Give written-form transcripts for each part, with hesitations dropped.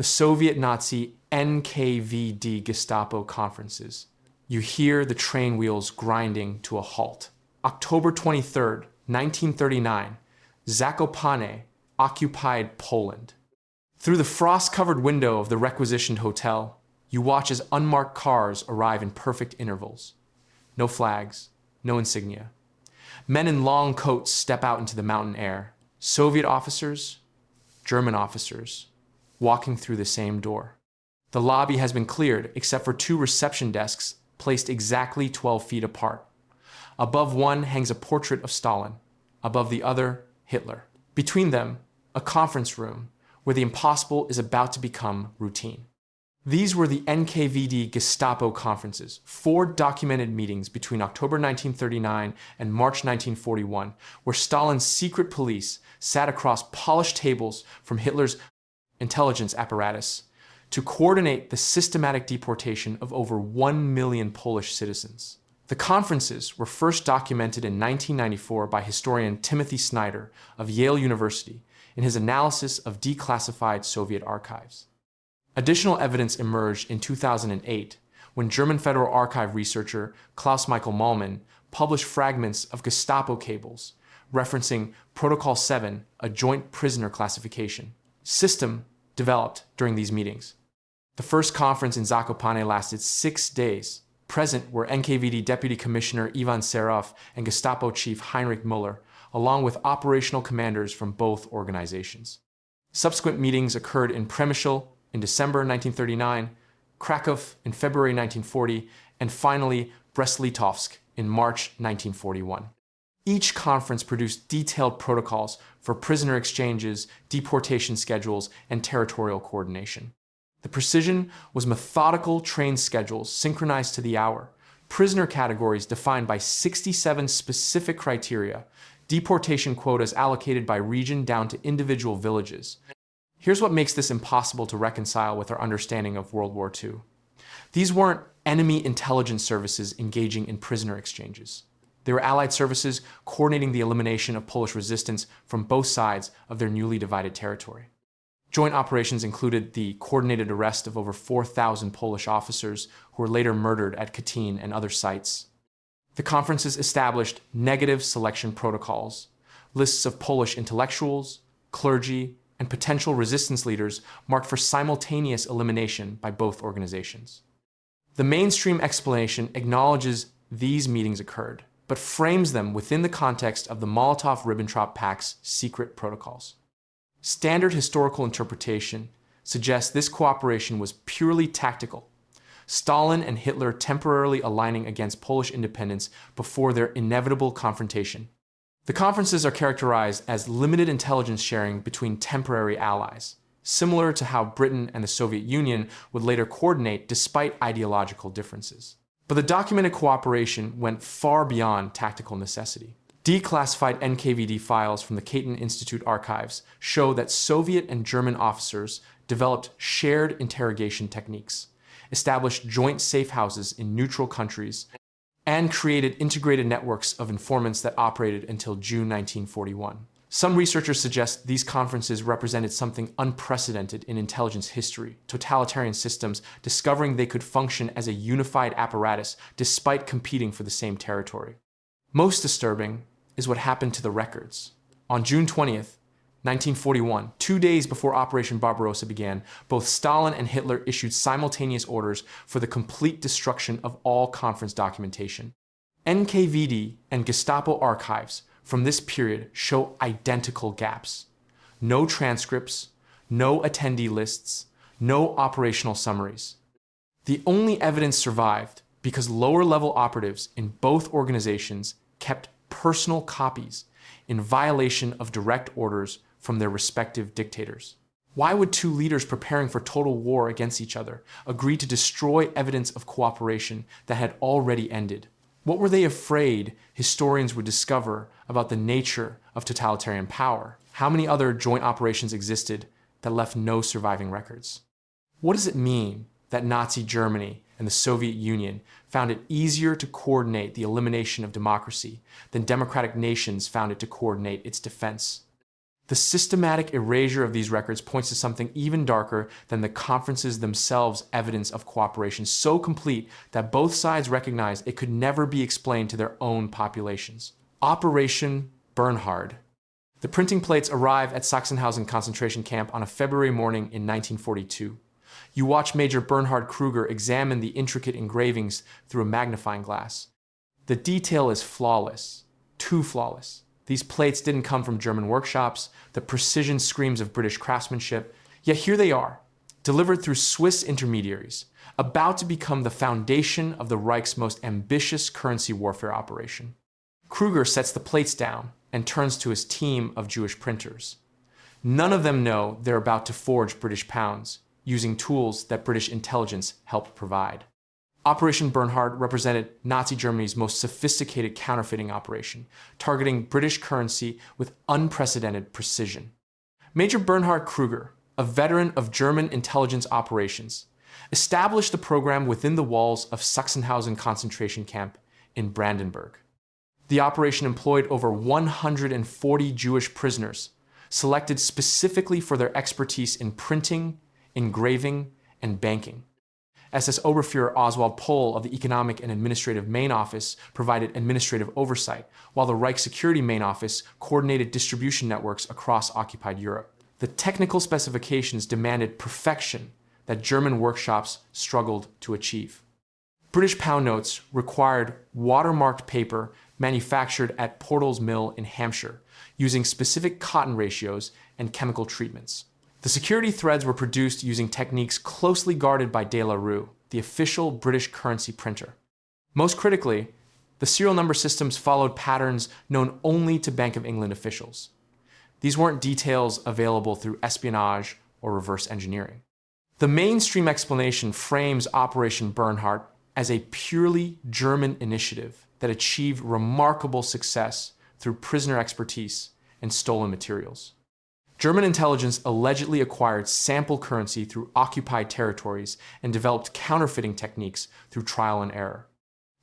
the Soviet-Nazi NKVD Gestapo conferences. You hear the train wheels grinding to a halt. October 23rd, 1939, Zakopane occupied Poland. Through the frost-covered window of the requisitioned hotel, you watch as unmarked cars arrive in perfect intervals. No flags, no insignia. Men in long coats step out into the mountain air. Soviet officers, German officers, walking through the same door. The lobby has been cleared except for 2 reception desks placed exactly 12 feet apart. Above one hangs a portrait of Stalin, above the other, Hitler. Between them, a conference room where the impossible is about to become routine. These were the NKVD Gestapo conferences, 4 documented meetings between October 1939 and March 1941, where Stalin's secret police sat across polished tables from Hitler's intelligence apparatus to coordinate the systematic deportation of over 1 million Polish citizens. The conferences were first documented in 1994 by historian Timothy Snyder of Yale University in his analysis of declassified Soviet archives. Additional evidence emerged in 2008 when German Federal Archive researcher Klaus-Michael Malmann published fragments of Gestapo cables referencing Protocol 7, a joint prisoner classification system developed during these meetings. The first conference in Zakopane lasted 6 days. Present were NKVD Deputy Commissioner Ivan Serov and Gestapo Chief Heinrich Müller, along with operational commanders from both organizations. Subsequent meetings occurred in Przemysl in December 1939, Kraków in February 1940, and finally Brest-Litovsk in March 1941. Each conference produced detailed protocols for prisoner exchanges, deportation schedules, and territorial coordination. The precision was methodical train schedules synchronized to the hour, prisoner categories defined by 67 specific criteria, deportation quotas allocated by region down to individual villages. Here's what makes this impossible to reconcile with our understanding of World War II. These weren't enemy intelligence services engaging in prisoner exchanges. They were Allied services coordinating the elimination of Polish resistance from both sides of their newly divided territory. Joint operations included the coordinated arrest of over 4,000 Polish officers who were later murdered at Katyn and other sites. The conferences established negative selection protocols, lists of Polish intellectuals, clergy, and potential resistance leaders marked for simultaneous elimination by both organizations. The mainstream explanation acknowledges these meetings occurred, but frames them within the context of the Molotov-Ribbentrop Pact's secret protocols. Standard historical interpretation suggests this cooperation was purely tactical, Stalin and Hitler temporarily aligning against Polish independence before their inevitable confrontation. The conferences are characterized as limited intelligence sharing between temporary allies, similar to how Britain and the Soviet Union would later coordinate despite ideological differences. But the documented cooperation went far beyond tactical necessity. Declassified NKVD files from the Caton Institute archives show that Soviet and German officers developed shared interrogation techniques, established joint safe houses in neutral countries, and created integrated networks of informants that operated until June 1941. Some researchers suggest these conferences represented something unprecedented in intelligence history, totalitarian systems discovering they could function as a unified apparatus despite competing for the same territory. Most disturbing is what happened to the records. On June 20th, 1941, 2 days before Operation Barbarossa began, both Stalin and Hitler issued simultaneous orders for the complete destruction of all conference documentation. NKVD and Gestapo archives from this period show identical gaps. No transcripts, no attendee lists, no operational summaries. The only evidence survived because lower-level operatives in both organizations kept personal copies in violation of direct orders from their respective dictators. Why would 2 leaders preparing for total war against each other agree to destroy evidence of cooperation that had already ended? What were they afraid historians would discover about the nature of totalitarian power? How many other joint operations existed that left no surviving records? What does it mean that Nazi Germany and the Soviet Union found it easier to coordinate the elimination of democracy than democratic nations found it to coordinate its defense? The systematic erasure of these records points to something even darker than the conferences themselves' evidence of cooperation, so complete that both sides recognized it could never be explained to their own populations. Operation Bernhard. The printing plates arrive at Sachsenhausen concentration camp on a February morning in 1942. You watch Major Bernhard Kruger examine the intricate engravings through a magnifying glass. The detail is flawless, too flawless. These plates didn't come from German workshops, the precision screams of British craftsmanship, yet here they are, delivered through Swiss intermediaries, about to become the foundation of the Reich's most ambitious currency warfare operation. Kruger sets the plates down and turns to his team of Jewish printers. None of them know they're about to forge British pounds, using tools that British intelligence helped provide. Operation Bernhard represented Nazi Germany's most sophisticated counterfeiting operation, targeting British currency with unprecedented precision. Major Bernhard Kruger, a veteran of German intelligence operations, established the program within the walls of Sachsenhausen concentration camp in Brandenburg. The operation employed over 140 Jewish prisoners, selected specifically for their expertise in printing, engraving, and banking. SS Oberfuhrer Oswald Pohl of the Economic and Administrative Main Office provided administrative oversight, while the Reich Security Main Office coordinated distribution networks across occupied Europe. The technical specifications demanded perfection that German workshops struggled to achieve. British pound notes required watermarked paper manufactured at Portall's Mill in Hampshire, using specific cotton ratios and chemical treatments. The security threads were produced using techniques closely guarded by De La Rue, the official British currency printer. Most critically, the serial number systems followed patterns known only to Bank of England officials. These weren't details available through espionage or reverse engineering. The mainstream explanation frames Operation Bernhard as a purely German initiative that achieved remarkable success through prisoner expertise and stolen materials. German intelligence allegedly acquired sample currency through occupied territories and developed counterfeiting techniques through trial and error.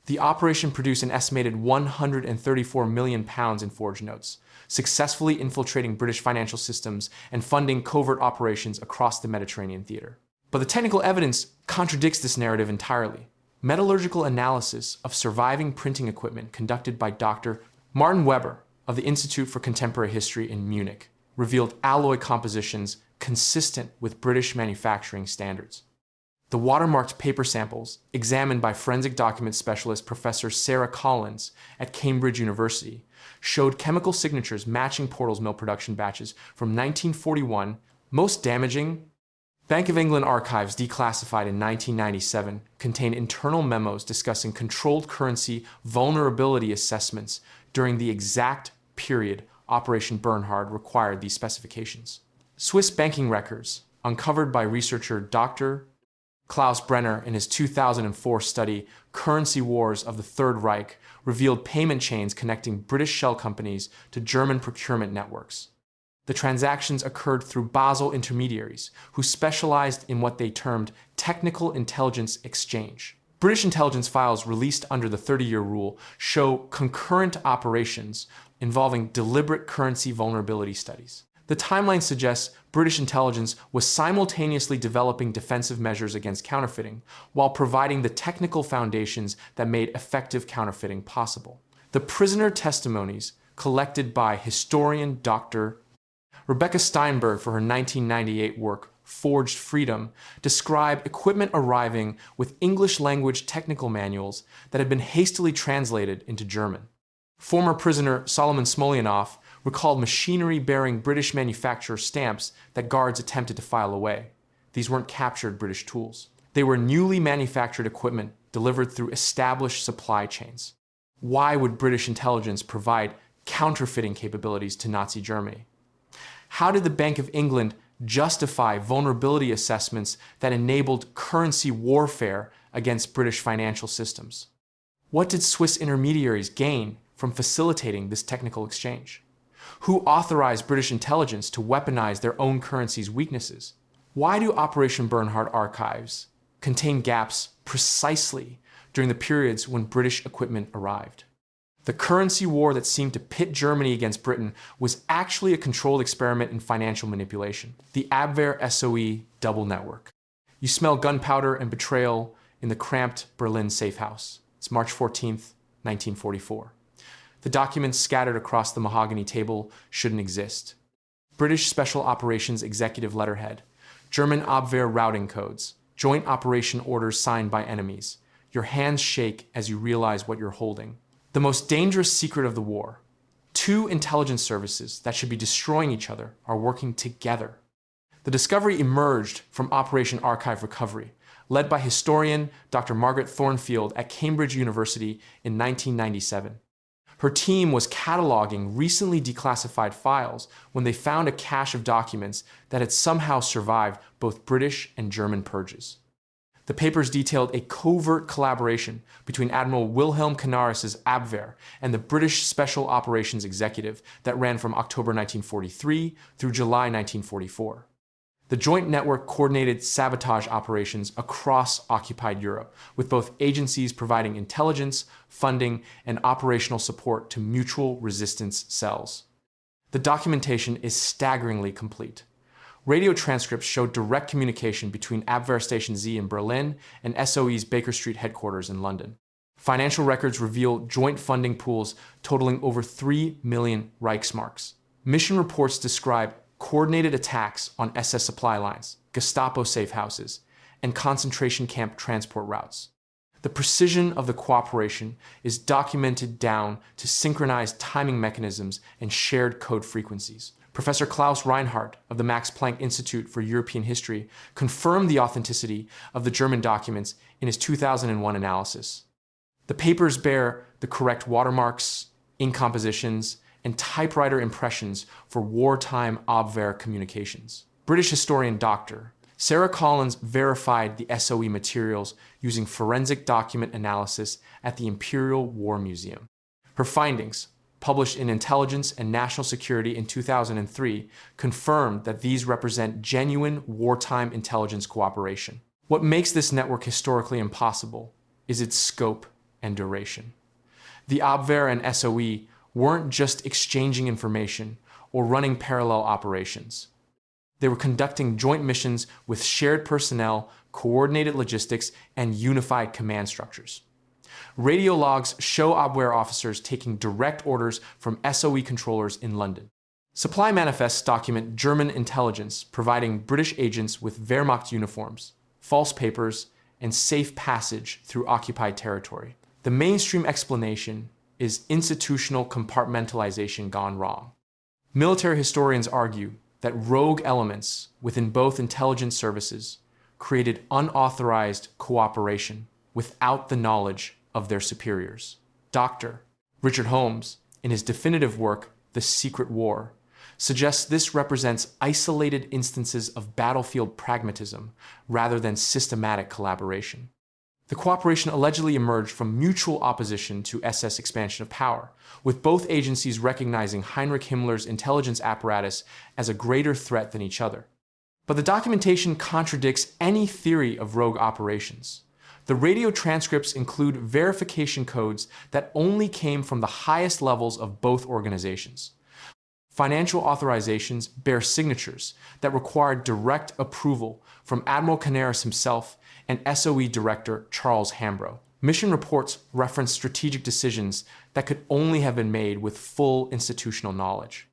The operation produced an estimated £134 million in forged notes, successfully infiltrating British financial systems and funding covert operations across the Mediterranean theater. But the technical evidence contradicts this narrative entirely. Metallurgical analysis of surviving printing equipment conducted by Dr. Martin Weber of the Institute for Contemporary History in Munich revealed alloy compositions consistent with British manufacturing standards. The watermarked paper samples, examined by forensic document specialist Professor Sarah Collins at Cambridge University, showed chemical signatures matching Portall's Mill production batches from 1941. Most damaging, Bank of England archives declassified in 1997 contain internal memos discussing controlled currency vulnerability assessments during the exact period Operation Bernhard required these specifications. Swiss banking records, uncovered by researcher Dr. Klaus Brenner in his 2004 study, Currency Wars of the Third Reich, revealed payment chains connecting British shell companies to German procurement networks. The transactions occurred through Basel intermediaries, who specialized in what they termed technical intelligence exchange. British intelligence files released under the 30-year rule show concurrent operations involving deliberate currency vulnerability studies. The timeline suggests British intelligence was simultaneously developing defensive measures against counterfeiting while providing the technical foundations that made effective counterfeiting possible. The prisoner testimonies collected by historian Dr. Rebecca Steinberg for her 1998 work, Forged Freedom, describe equipment arriving with English-language technical manuals that had been hastily translated into German. Former prisoner Solomon Smolyanov recalled machinery bearing British manufacturer stamps that guards attempted to file away. These weren't captured British tools. They were newly manufactured equipment delivered through established supply chains. Why would British intelligence provide counterfeiting capabilities to Nazi Germany? How did the Bank of England justify vulnerability assessments that enabled currency warfare against British financial systems? What did Swiss intermediaries gain from facilitating this technical exchange? Who authorized British intelligence to weaponize their own currency's weaknesses? Why do Operation Bernhard archives contain gaps precisely during the periods when British equipment arrived? The currency war that seemed to pit Germany against Britain was actually a controlled experiment in financial manipulation, the Abwehr-SOE double network. You smell gunpowder and betrayal in the cramped Berlin safe house. It's March 14th, 1944. The documents scattered across the mahogany table shouldn't exist. British Special Operations Executive Letterhead, German Abwehr routing codes, joint operation orders signed by enemies. Your hands shake as you realize what you're holding. The most dangerous secret of the war. Two intelligence services that should be destroying each other are working together. The discovery emerged from Operation Archive Recovery, led by historian Dr. Margaret Thornfield at Cambridge University in 1997. Her team was cataloging recently declassified files when they found a cache of documents that had somehow survived both British and German purges. The papers detailed a covert collaboration between Admiral Wilhelm Canaris's Abwehr and the British Special Operations Executive that ran from October 1943 through July 1944. The joint network coordinated sabotage operations across occupied Europe, with both agencies providing intelligence, funding, and operational support to mutual resistance cells. The documentation is staggeringly complete. Radio transcripts show direct communication between Abwehr Station Z in Berlin and SOE's Baker Street headquarters in London. Financial records reveal joint funding pools totaling over 3 million Reichsmarks. Mission reports describe coordinated attacks on SS supply lines, Gestapo safe houses, and concentration camp transport routes. The precision of the cooperation is documented down to synchronized timing mechanisms and shared code frequencies. Professor Klaus Reinhardt of the Max Planck Institute for European History confirmed the authenticity of the German documents in his 2001 analysis. The papers bear the correct watermarks, ink compositions, and typewriter impressions for wartime Abwehr communications. British historian Dr. Sarah Collins verified the SOE materials using forensic document analysis at the Imperial War Museum. Her findings, published in Intelligence and National Security in 2003, confirmed that these represent genuine wartime intelligence cooperation. What makes this network historically impossible is its scope and duration. The Abwehr and SOE weren't just exchanging information or running parallel operations. They were conducting joint missions with shared personnel, coordinated logistics, and unified command structures. Radio logs show Abwehr officers taking direct orders from SOE controllers in London. Supply manifests document German intelligence providing British agents with Wehrmacht uniforms, false papers, and safe passage through occupied territory. The mainstream explanation is institutional compartmentalization gone wrong. Military historians argue that rogue elements within both intelligence services created unauthorized cooperation without the knowledge of their superiors. Dr. Richard Holmes, in his definitive work, The Secret War, suggests this represents isolated instances of battlefield pragmatism rather than systematic collaboration. The cooperation allegedly emerged from mutual opposition to SS expansion of power, with both agencies recognizing Heinrich Himmler's intelligence apparatus as a greater threat than each other. But the documentation contradicts any theory of rogue operations. The radio transcripts include verification codes that only came from the highest levels of both organizations. Financial authorizations bear signatures that required direct approval from Admiral Canaris himself and SOE Director Charles Hambro. Mission reports reference strategic decisions that could only have been made with full institutional knowledge.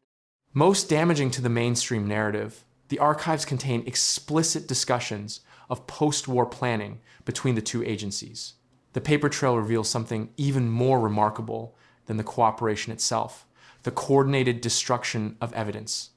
Most damaging to the mainstream narrative, the archives contain explicit discussions of post-war planning between the two agencies. The paper trail reveals something even more remarkable than the cooperation itself: the coordinated destruction of evidence.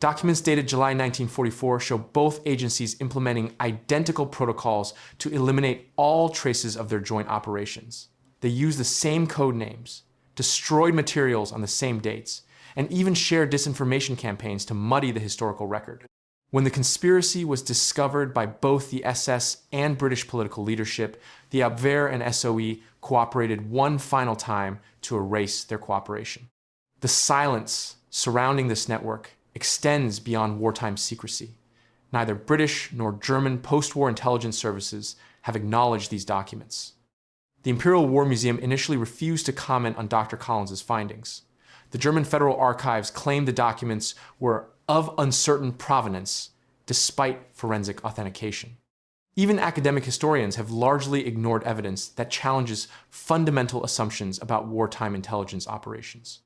Documents dated July 1944 show both agencies implementing identical protocols to eliminate all traces of their joint operations. They used the same code names, destroyed materials on the same dates, and even shared disinformation campaigns to muddy the historical record. When the conspiracy was discovered by both the SS and British political leadership, the Abwehr and SOE cooperated one final time to erase their cooperation. The silence surrounding this network extends beyond wartime secrecy. Neither British nor German post-war intelligence services have acknowledged these documents. The Imperial War Museum initially refused to comment on Dr. Collins's findings. The German Federal Archives claimed the documents were of uncertain provenance, despite forensic authentication. Even academic historians have largely ignored evidence that challenges fundamental assumptions about wartime intelligence operations.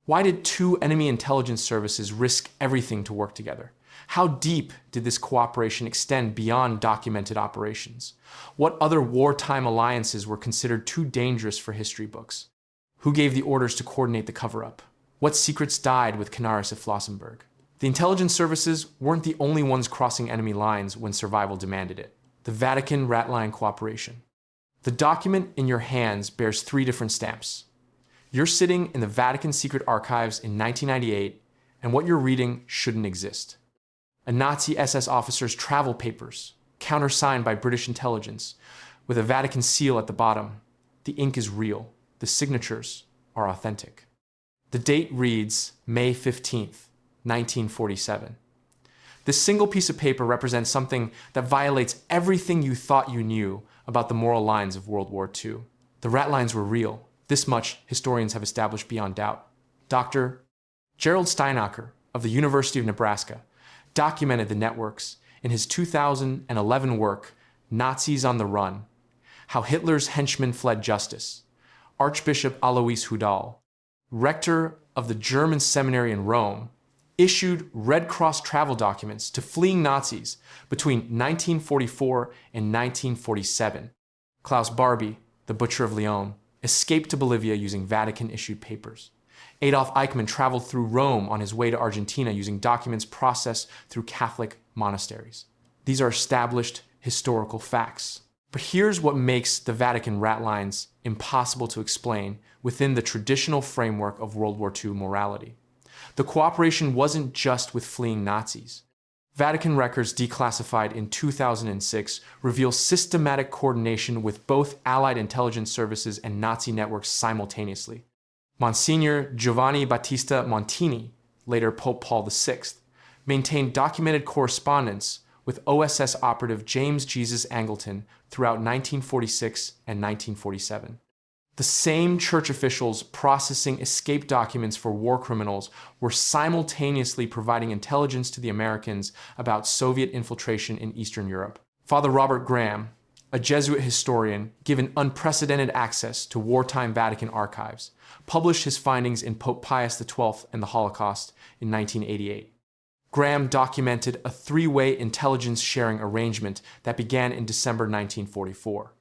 Why did two enemy intelligence services risk everything to work together? How deep did this cooperation extend beyond documented operations? What other wartime alliances were considered too dangerous for history books? Who gave the orders to coordinate the cover-up? What secrets died with Canaris at Flossenburg? The intelligence services weren't the only ones crossing enemy lines when survival demanded it. The Vatican Rat-Line Cooperation. The document in your hands bears 3 different stamps. You're sitting in the Vatican Secret Archives in 1998, and what you're reading shouldn't exist. A Nazi SS officer's travel papers, countersigned by British intelligence, with a Vatican seal at the bottom. The ink is real. The signatures are authentic. The date reads May 15th, 1947. This single piece of paper represents something that violates everything you thought you knew about the moral lines of World War II. The rat lines were real. This much historians have established beyond doubt. Dr. Gerald Steinacher of the University of Nebraska documented the networks in his 2011 work, Nazis on the Run: How Hitler's Henchmen Fled Justice. Archbishop Alois Hudal, rector of the German seminary in Rome, issued Red Cross travel documents to fleeing Nazis between 1944 and 1947. Klaus Barbie, the Butcher of Lyon, escaped to Bolivia using Vatican-issued papers. Adolf Eichmann traveled through Rome on his way to Argentina using documents processed through Catholic monasteries. These are established historical facts. But here's what makes the Vatican rat lines impossible to explain within the traditional framework of World War II morality. The cooperation wasn't just with fleeing Nazis. Vatican records declassified in 2006 reveal systematic coordination with both Allied intelligence services and Nazi networks simultaneously. Monsignor Giovanni Battista Montini, later Pope Paul VI, maintained documented correspondence with OSS operative James Jesus Angleton throughout 1946 and 1947. The same church officials processing escape documents for war criminals were simultaneously providing intelligence to the Americans about Soviet infiltration in Eastern Europe. Father Robert Graham, a Jesuit historian given unprecedented access to wartime Vatican archives, published his findings in Pope Pius XII and the Holocaust in 1988. Graham documented a 3-way intelligence sharing arrangement that began in December 1944.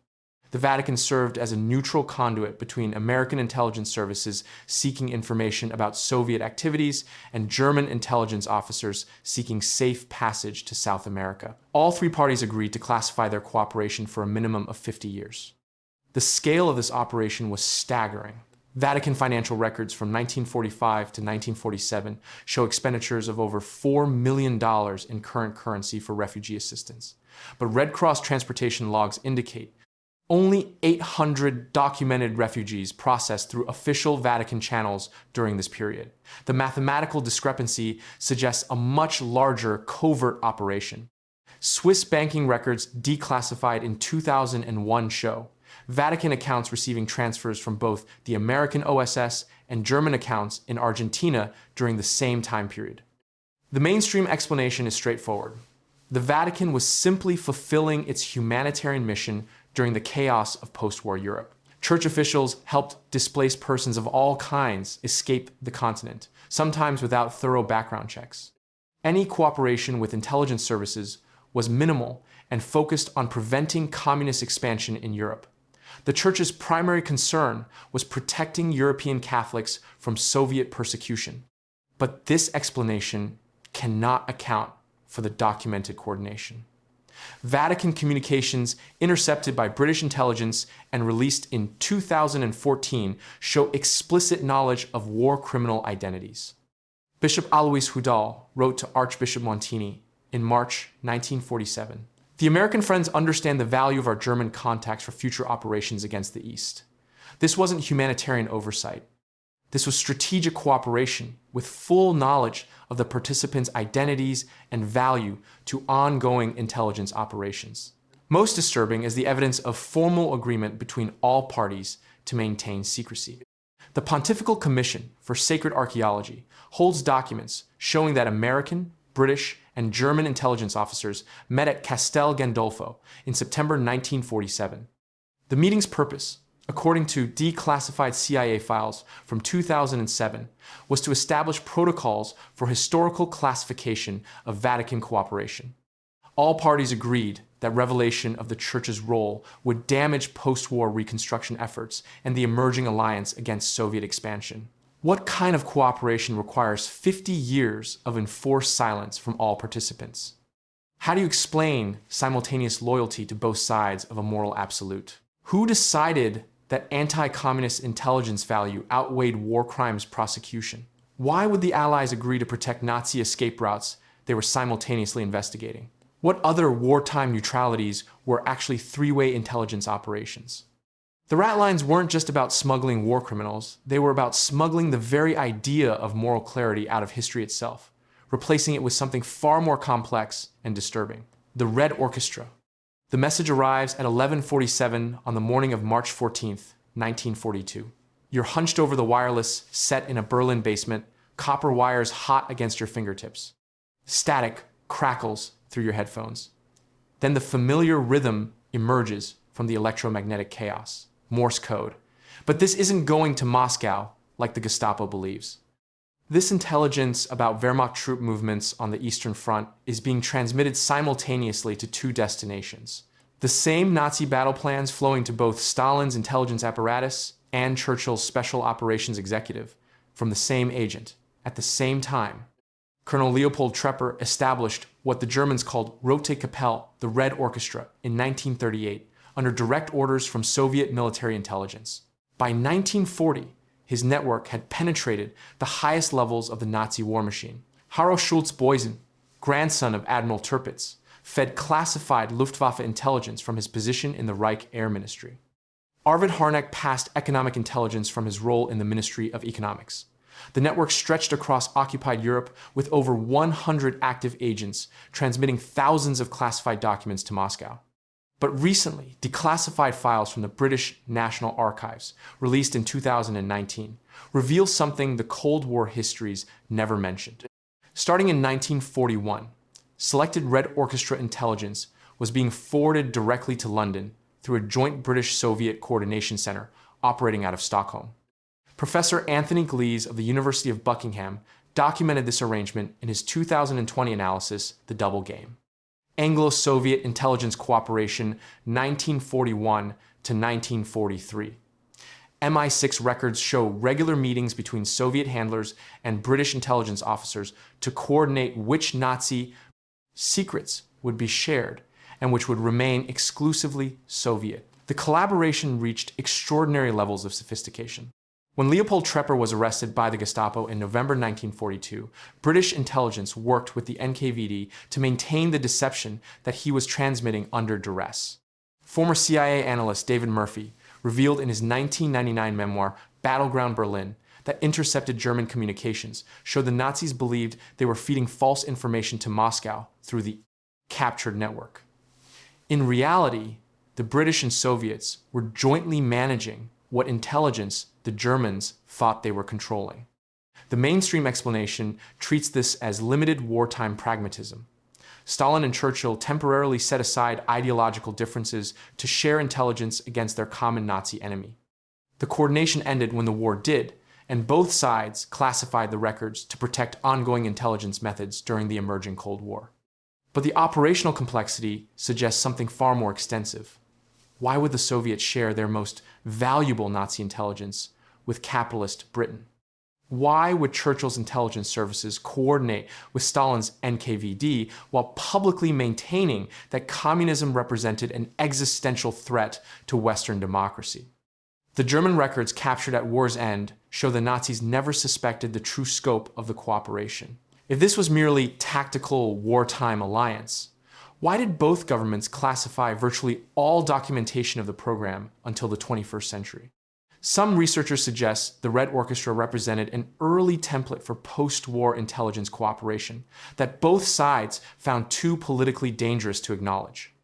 The Vatican served as a neutral conduit between American intelligence services seeking information about Soviet activities and German intelligence officers seeking safe passage to South America. All 3 parties agreed to classify their cooperation for a minimum of 50 years. The scale of this operation was staggering. Vatican financial records from 1945 to 1947 show expenditures of over $4 million in current currency for refugee assistance. But Red Cross transportation logs indicate only 800 documented refugees processed through official Vatican channels during this period. The mathematical discrepancy suggests a much larger covert operation. Swiss banking records declassified in 2001 show Vatican accounts receiving transfers from both the American OSS and German accounts in Argentina during the same time period. The mainstream explanation is straightforward. The Vatican was simply fulfilling its humanitarian mission during the chaos of post-war Europe. Church officials helped displaced persons of all kinds escape the continent, sometimes without thorough background checks. Any cooperation with intelligence services was minimal and focused on preventing communist expansion in Europe. The Church's primary concern was protecting European Catholics from Soviet persecution. But this explanation cannot account for the documented coordination. Vatican communications intercepted by British intelligence and released in 2014 show explicit knowledge of war criminal identities. Bishop Alois Hudal wrote to Archbishop Montini in March 1947, "The American friends understand the value of our German contacts for future operations against the East. This wasn't humanitarian oversight. This was strategic cooperation with full knowledge of the participants' identities and value to ongoing intelligence operations. Most disturbing is the evidence of formal agreement between all parties to maintain secrecy. The Pontifical Commission for Sacred Archaeology holds documents showing that American, British, and German intelligence officers met at Castel Gandolfo in September 1947. The meeting's purpose, according to declassified CIA files from 2007, was to establish protocols for historical classification of Vatican cooperation. All parties agreed that revelation of the Church's role would damage post-war reconstruction efforts and the emerging alliance against Soviet expansion. What kind of cooperation requires 50 years of enforced silence from all participants? How do you explain simultaneous loyalty to both sides of a moral absolute? Who decided that anti-communist intelligence value outweighed war crimes prosecution? Why would the Allies agree to protect Nazi escape routes they were simultaneously investigating? What other wartime neutralities were actually three-way intelligence operations? The rat lines weren't just about smuggling war criminals, they were about smuggling the very idea of moral clarity out of history itself, replacing it with something far more complex and disturbing: the Red Orchestra. The message arrives at 11:47 on the morning of March 14th, 1942. You're hunched over the wireless set in a Berlin basement, copper wires hot against your fingertips. Static crackles through your headphones. Then the familiar rhythm emerges from the electromagnetic chaos. Morse code. But this isn't going to Moscow like the Gestapo believes. This intelligence about Wehrmacht troop movements on the Eastern Front is being transmitted simultaneously to two destinations. The same Nazi battle plans flowing to both Stalin's intelligence apparatus and Churchill's special operations executive from the same agent at the same time. Colonel Leopold Trepper established what the Germans called Rote Kapelle, the Red Orchestra, in 1938, under direct orders from Soviet military intelligence. By 1940, his network had penetrated the highest levels of the Nazi war machine. Harro Schulz-Boysen, grandson of Admiral Tirpitz, fed classified Luftwaffe intelligence from his position in the Reich Air Ministry. Arvid Harnack passed economic intelligence from his role in the Ministry of Economics. The network stretched across occupied Europe with over 100 active agents transmitting thousands of classified documents to Moscow. But recently, declassified files from the British National Archives, released in 2019, reveal something the Cold War histories never mentioned. Starting in 1941, selected Red Orchestra intelligence was being forwarded directly to London through a joint British-Soviet coordination center operating out of Stockholm. Professor Anthony Glees of the University of Buckingham documented this arrangement in his 2020 analysis, The Double Game. Anglo-Soviet Intelligence Cooperation 1941 to 1943. MI6 records show regular meetings between Soviet handlers and British intelligence officers to coordinate which Nazi secrets would be shared and which would remain exclusively Soviet. The collaboration reached extraordinary levels of sophistication. When Leopold Trepper was arrested by the Gestapo in November 1942, British intelligence worked with the NKVD to maintain the deception that he was transmitting under duress. Former CIA analyst David Murphy revealed in his 1999 memoir, Battleground Berlin, that intercepted German communications showed the Nazis believed they were feeding false information to Moscow through the captured network. In reality, the British and Soviets were jointly managing what intelligence the Germans thought they were controlling. The mainstream explanation treats this as limited wartime pragmatism. Stalin and Churchill temporarily set aside ideological differences to share intelligence against their common Nazi enemy. The coordination ended when the war did, and both sides classified the records to protect ongoing intelligence methods during the emerging Cold War. But the operational complexity suggests something far more extensive. Why would the Soviets share their most valuable Nazi intelligence with capitalist Britain? Why would Churchill's intelligence services coordinate with Stalin's NKVD while publicly maintaining that communism represented an existential threat to Western democracy? The German records captured at war's end show the Nazis never suspected the true scope of the cooperation. If this was merely tactical wartime alliance, why did both governments classify virtually all documentation of the program until the 21st century? Some researchers suggest the Red Orchestra represented an early template for post-war intelligence cooperation that both sides found too politically dangerous to acknowledge.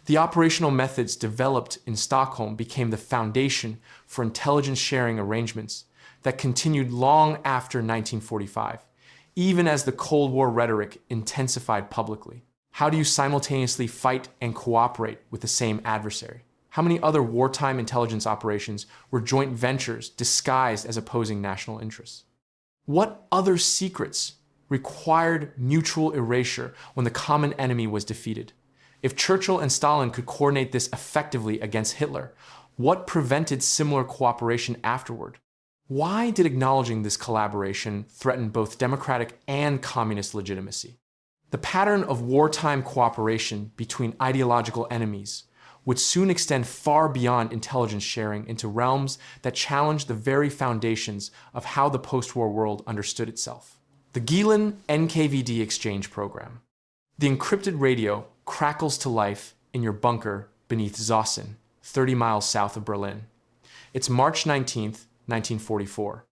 The operational methods developed in Stockholm became the foundation for intelligence sharing arrangements that continued long after 1945, even as the Cold War rhetoric intensified publicly. How do you simultaneously fight and cooperate with the same adversary? How many other wartime intelligence operations were joint ventures disguised as opposing national interests? What other secrets required mutual erasure when the common enemy was defeated? If Churchill and Stalin could coordinate this effectively against Hitler, what prevented similar cooperation afterward? Why did acknowledging this collaboration threaten both democratic and communist legitimacy? The pattern of wartime cooperation between ideological enemies would soon extend far beyond intelligence sharing into realms that challenged the very foundations of how the post-war world understood itself. The Gehlen NKVD exchange program. The encrypted radio crackles to life in your bunker beneath Zossen, 30 miles south of Berlin. It's March 19th, 1944.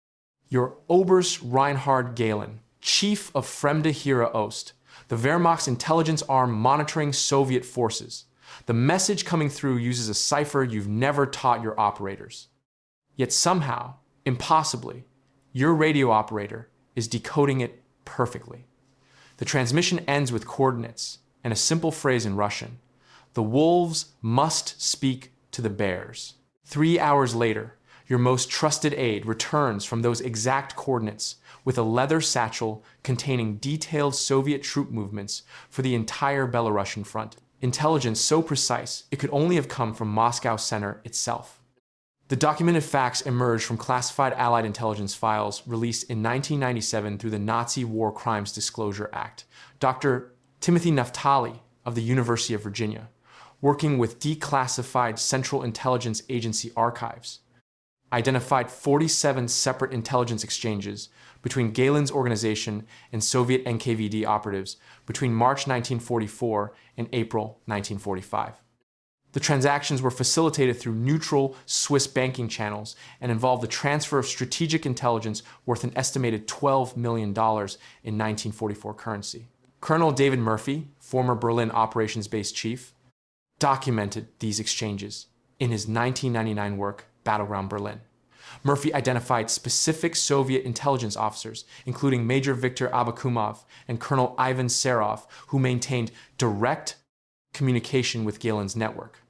Your Oberst Reinhard Gehlen, chief of Fremde Heere Ost, the Wehrmacht's intelligence arm monitoring Soviet forces. The message coming through uses a cipher you've never taught your operators. Yet somehow, impossibly, your radio operator is decoding it perfectly. The transmission ends with coordinates and a simple phrase in Russian: "The wolves must speak to the bears." 3 hours later, your most trusted aide returns from those exact coordinates with a leather satchel containing detailed Soviet troop movements for the entire Belarusian front. Intelligence so precise it could only have come from Moscow Center itself. The documented facts emerged from classified Allied intelligence files released in 1997 through the Nazi War Crimes Disclosure Act. Dr. Timothy Naftali of the University of Virginia, working with declassified Central Intelligence Agency archives, identified 47 separate intelligence exchanges between Gehlen's organization and Soviet NKVD operatives between March 1944 and April 1945. The transactions were facilitated through neutral Swiss banking channels and involved the transfer of strategic intelligence worth an estimated $12 million in 1944 currency. Colonel David Murphy, former Berlin operations base chief, documented these exchanges in his 1999 work, Battleground Berlin. Murphy identified specific Soviet intelligence officers, including Major Viktor Abakumov and Colonel Ivan Serov, who maintained direct communication with Gehlen's network.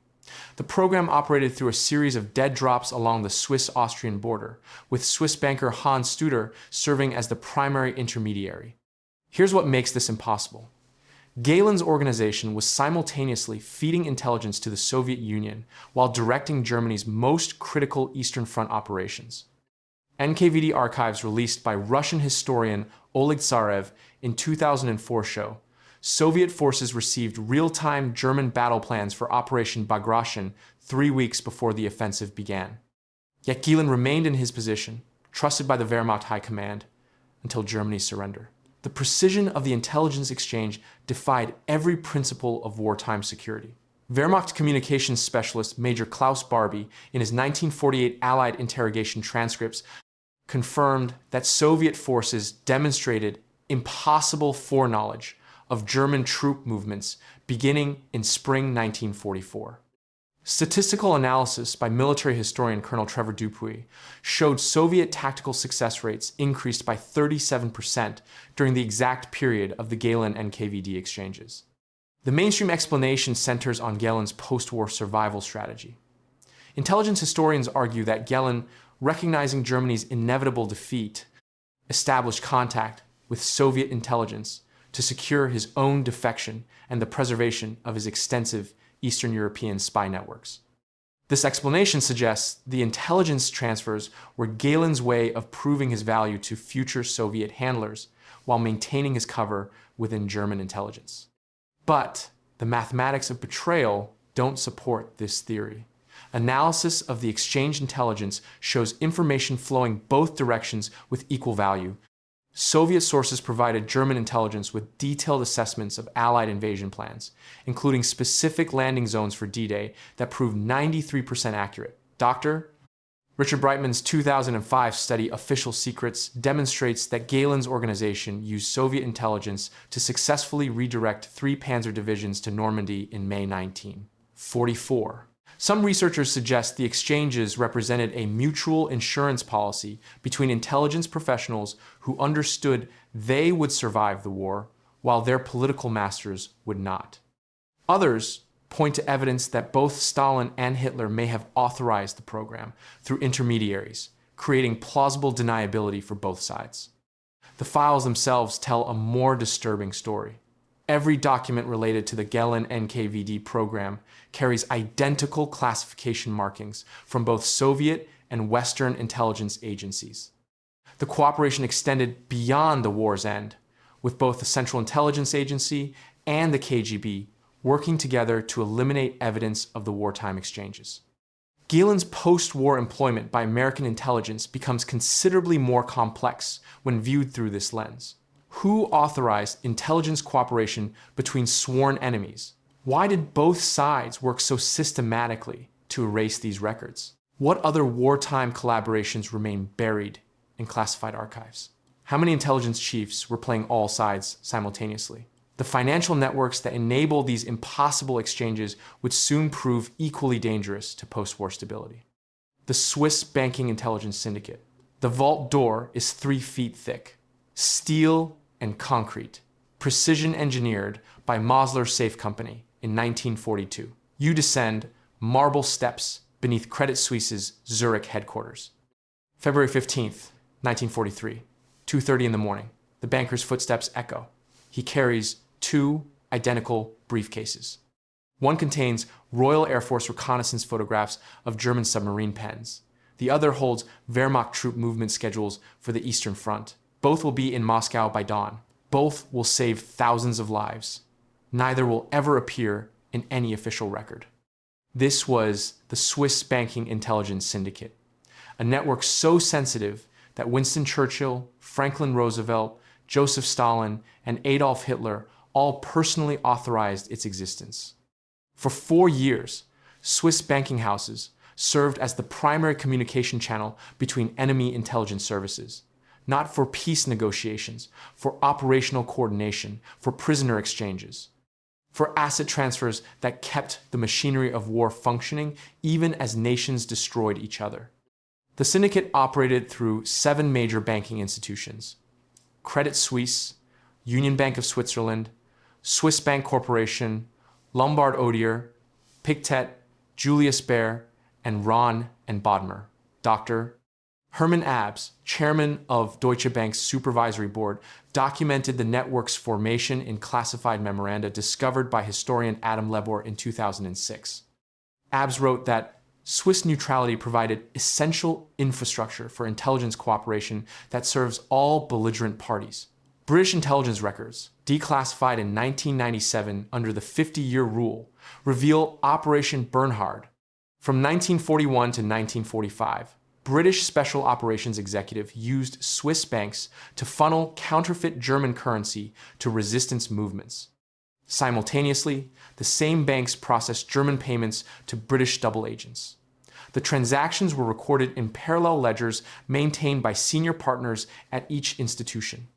The program operated through a series of dead drops along the Swiss-Austrian border, with Swiss banker Hans Studer serving as the primary intermediary. Here's what makes this impossible. Gehlen's organization was simultaneously feeding intelligence to the Soviet Union while directing Germany's most critical Eastern Front operations. NKVD archives released by Russian historian Oleg Tsarev in 2004 show Soviet forces received real-time German battle plans for Operation Bagration 3 weeks before the offensive began. Yet Gehlen remained in his position, trusted by the Wehrmacht High Command, until Germany's surrender. The precision of the intelligence exchange defied every principle of wartime security. Wehrmacht communications specialist Major Klaus Barbie, in his 1948 Allied interrogation transcripts, confirmed that Soviet forces demonstrated impossible foreknowledge of German troop movements beginning in spring 1944. Statistical analysis by military historian Colonel Trevor Dupuy showed Soviet tactical success rates increased by 37% during the exact period of the Gehlen NKVD exchanges. The mainstream explanation centers on Gehlen's post-war survival strategy. Intelligence historians argue that Gehlen, recognizing Germany's inevitable defeat, established contact with Soviet intelligence to secure his own defection and the preservation of his extensive Eastern European spy networks. This explanation suggests the intelligence transfers were Gehlen's way of proving his value to future Soviet handlers while maintaining his cover within German intelligence. But the mathematics of betrayal don't support this theory. Analysis of the exchange intelligence shows information flowing both directions with equal value. Soviet sources provided German intelligence with detailed assessments of Allied invasion plans, including specific landing zones for D-Day that proved 93% accurate. Dr. Richard Breitman's 2005 study, Official Secrets, demonstrates that Gehlen's organization used Soviet intelligence to successfully redirect 3 panzer divisions to Normandy in May 19. 44. Some researchers suggest the exchanges represented a mutual insurance policy between intelligence professionals who understood they would survive the war, while their political masters would not. Others point to evidence that both Stalin and Hitler may have authorized the program through intermediaries, creating plausible deniability for both sides. The files themselves tell a more disturbing story. Every document related to the Gehlen NKVD program carries identical classification markings from both Soviet and Western intelligence agencies. The cooperation extended beyond the war's end, with both the Central Intelligence Agency and the KGB working together to eliminate evidence of the wartime exchanges. Gehlen's post-war employment by American intelligence becomes considerably more complex when viewed through this lens. Who authorized intelligence cooperation between sworn enemies? Why did both sides work so systematically to erase these records? What other wartime collaborations remain buried in classified archives? How many intelligence chiefs were playing all sides simultaneously? The financial networks that enable these impossible exchanges would soon prove equally dangerous to post-war stability. The Swiss Banking Intelligence Syndicate. The vault door is 3 feet thick, steel and concrete, precision engineered by Mosler Safe Company in 1942. You descend marble steps beneath Credit Suisse's Zurich headquarters. February 15th, 1943, 2:30 in the morning. The banker's footsteps echo. He carries 2 identical briefcases. One contains Royal Air Force reconnaissance photographs of German submarine pens. The other holds Wehrmacht troop movement schedules for the Eastern Front. Both will be in Moscow by dawn. Both will save thousands of lives. Neither will ever appear in any official record. This was the Swiss Banking Intelligence Syndicate, a network so sensitive that Winston Churchill, Franklin Roosevelt, Joseph Stalin, and Adolf Hitler all personally authorized its existence. For 4 years, Swiss banking houses served as the primary communication channel between enemy intelligence services, not for peace negotiations, for operational coordination, for prisoner exchanges, for asset transfers that kept the machinery of war functioning even as nations destroyed each other. The syndicate operated through 7 major banking institutions: Credit Suisse, Union Bank of Switzerland, Swiss Bank Corporation, Lombard Odier, Pictet, Julius Baer, and Rahn and Bodmer. Dr. Hermann Abs, chairman of Deutsche Bank's supervisory board, documented the network's formation in classified memoranda discovered by historian Adam Lebor in 2006. Abs wrote that Swiss neutrality provided essential infrastructure for intelligence cooperation that serves all belligerent parties. British intelligence records, declassified in 1997 under the 50-year rule, reveal Operation Bernhard. From 1941 to 1945, British Special Operations Executive used Swiss banks to funnel counterfeit German currency to resistance movements. Simultaneously, the same banks processed German payments to British double agents. The transactions were recorded in parallel ledgers maintained by senior partners at each institution.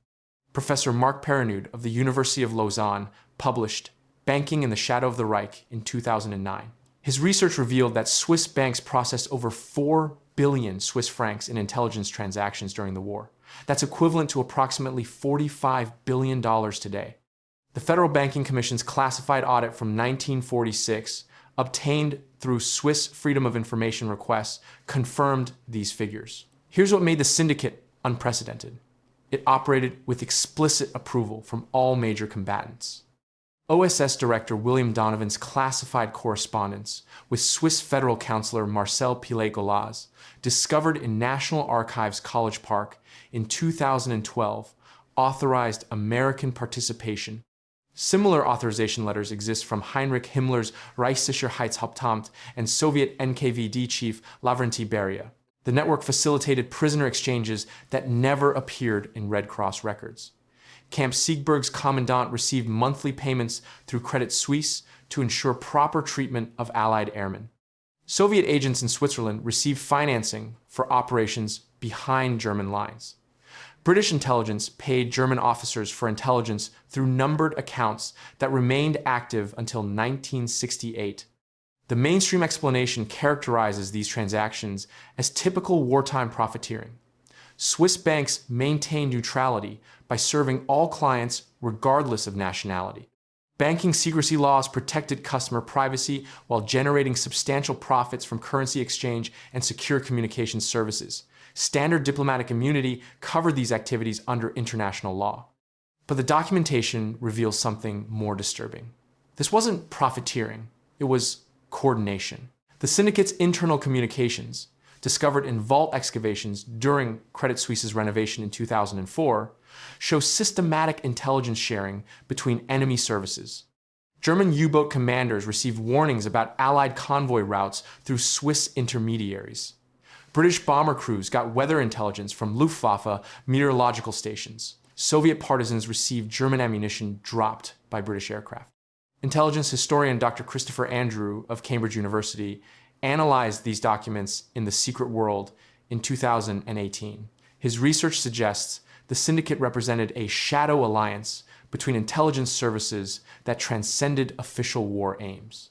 Professor Marc Perrineud of the University of Lausanne published Banking in the Shadow of the Reich in 2009. His research revealed that Swiss banks processed over 4 billion Swiss francs in intelligence transactions during the war. That's equivalent to approximately $45 billion today. The Federal Banking Commission's classified audit from 1946, obtained through Swiss Freedom of Information requests, confirmed these figures. Here's what made the syndicate unprecedented. It operated with explicit approval from all major combatants. OSS Director William Donovan's classified correspondence with Swiss Federal Counselor Marcel Pilet-Golaz, discovered in National Archives College Park in 2012, authorized American participation. Similar authorization letters exist from Heinrich Himmler's Reichssicherheitshauptamt and Soviet NKVD chief Lavrentiy Beria. The network facilitated prisoner exchanges that never appeared in Red Cross records. Camp Siegburg's commandant received monthly payments through Credit Suisse to ensure proper treatment of Allied airmen. Soviet agents in Switzerland received financing for operations behind German lines. British intelligence paid German officers for intelligence through numbered accounts that remained active until 1968. The mainstream explanation characterizes these transactions as typical wartime profiteering. Swiss banks maintained neutrality by serving all clients regardless of nationality. Banking secrecy laws protected customer privacy while generating substantial profits from currency exchange and secure communications services. Standard diplomatic immunity covered these activities under international law. But the documentation reveals something more disturbing. This wasn't profiteering, it was coordination. The syndicate's internal communications, discovered in vault excavations during Credit Suisse's renovation in 2004, show systematic intelligence sharing between enemy services. German U-boat commanders received warnings about Allied convoy routes through Swiss intermediaries. British bomber crews got weather intelligence from Luftwaffe meteorological stations. Soviet partisans received German ammunition dropped by British aircraft. Intelligence historian Dr. Christopher Andrew of Cambridge University analyzed these documents in The Secret World in 2018. His research suggests the syndicate represented a shadow alliance between intelligence services that transcended official war aims.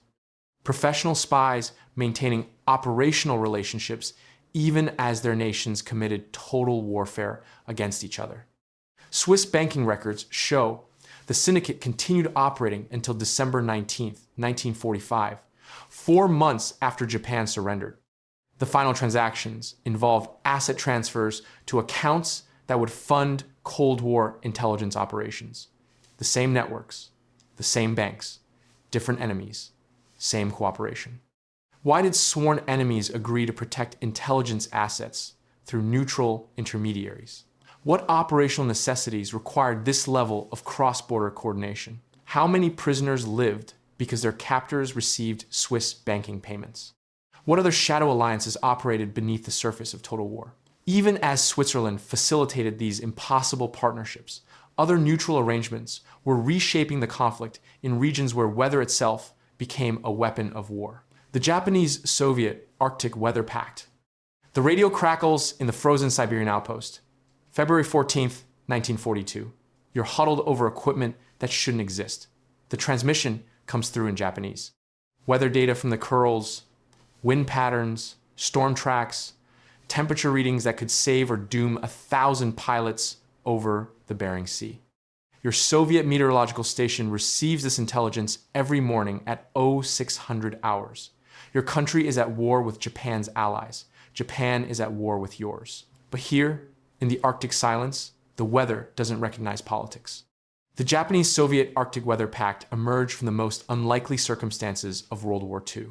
Professional spies maintaining operational relationships even as their nations committed total warfare against each other. Swiss banking records show the syndicate continued operating until December 19, 1945, 4 months after Japan surrendered. The final transactions involved asset transfers to accounts that would fund Cold War intelligence operations. The same networks, the same banks, different enemies, same cooperation. Why did sworn enemies agree to protect intelligence assets through neutral intermediaries? What operational necessities required this level of cross-border coordination? How many prisoners lived because their captors received Swiss banking payments? What other shadow alliances operated beneath the surface of total war? Even as Switzerland facilitated these impossible partnerships, other neutral arrangements were reshaping the conflict in regions where weather itself became a weapon of war. The Japanese-Soviet Arctic Weather Pact. The radio crackles in the frozen Siberian outpost. February 14th, 1942. You're huddled over equipment that shouldn't exist. The transmission comes through in Japanese. Weather data from the Kurils, wind patterns, storm tracks, temperature readings that could save or doom 1,000 pilots over the Bering Sea. Your Soviet meteorological station receives this intelligence every morning at 0600 hours. Your country is at war with Japan's allies. Japan is at war with yours. But here, in the Arctic silence, the weather doesn't recognize politics. The Japanese-Soviet Arctic Weather Pact emerged from the most unlikely circumstances of World War II.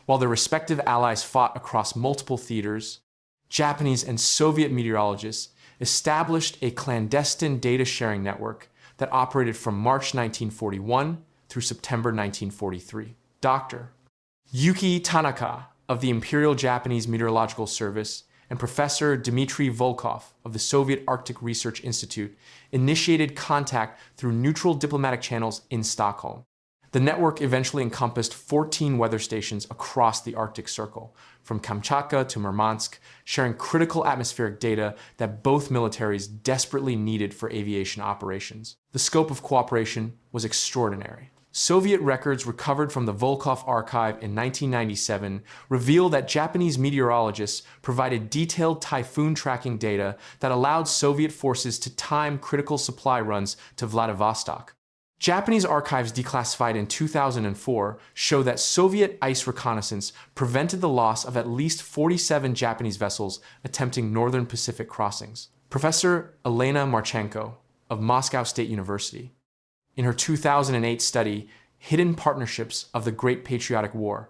While their respective allies fought across multiple theaters, Japanese and Soviet meteorologists established a clandestine data sharing network that operated from March 1941 through September 1943. Dr. Yuki Tanaka of the Imperial Japanese Meteorological Service and Professor Dmitry Volkov of the Soviet Arctic Research Institute initiated contact through neutral diplomatic channels in Stockholm. The network eventually encompassed 14 weather stations across the Arctic Circle, from Kamchatka to Murmansk, sharing critical atmospheric data that both militaries desperately needed for aviation operations. The scope of cooperation was extraordinary. Soviet records recovered from the Volkov archive in 1997 reveal that Japanese meteorologists provided detailed typhoon tracking data that allowed Soviet forces to time critical supply runs to Vladivostok. Japanese archives declassified in 2004 show that Soviet ice reconnaissance prevented the loss of at least 47 Japanese vessels attempting northern Pacific crossings. Professor Elena Marchenko of Moscow State University, in her 2008 study, Hidden Partnerships of the Great Patriotic War,